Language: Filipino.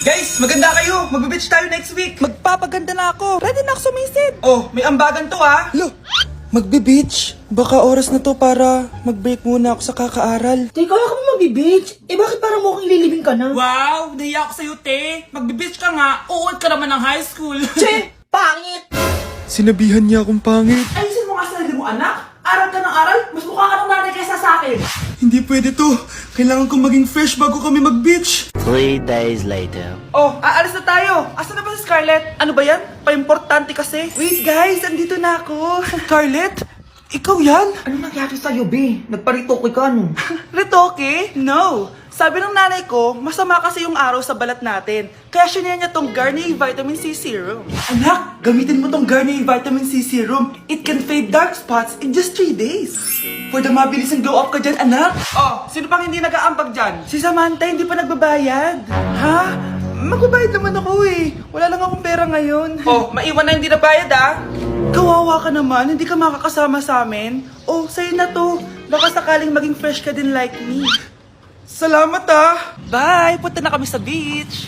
Guys, maganda kayo. Magbe-beach tayo next week. Magpapaganda na ako. Ready na ako sumisid. Oh, may ambagan to ah. Lo, magbe-beach? Baka oras na to para mag-break muna ako sa kakaaral. Teka, ka mo magbe-beach? Eh bakit parang mukhang ililibing ka na? Wow, nahiya ako sa'yo, te. Magbe-beach ka nga. Uod ka naman ng high school. Che! Pangit! Sinabihan niya akong pangit. Ayusin mo nga sarili mo, anak. Aral ka ng aral. Mas mukha ka ng nanay kaysa sa akin. Hindi pwede to. Kailangan kong maging fresh bago kami mag-beach. 3 days later. Oh, aalis na tayo. Asan na ba si Scarlett? Ano ba yan? Pa-importante kasi. Wait guys, andito na ako. Scarlett, ikaw yan? Ano nangyari sa'yo, be? Nagparitoke ka, no? Retoke? No. Sabi ng nanay ko, masama kasi yung araw sa balat natin. Kaya sinaya niya tong Garnier Vitamin C Serum. Anak, gamitin mo tong Garnier Vitamin C Serum. It can fade dark spots in just 3 days. For the mabilis and glow up ka dyan, anak. Oh, sino pang hindi nag-aambag dyan? Si Samantha hindi pa nagbabayad. Ha? Magbabayad naman ako eh. Wala lang akong pera ngayon. Oh, maiwan na hindi nabayad ah. Kawawa ka naman, hindi ka makakasama sa amin. Oh, sa'yo na to. Baka sakaling maging fresh ka din like me. Salamat ah. Bye! Punta na kami sa beach.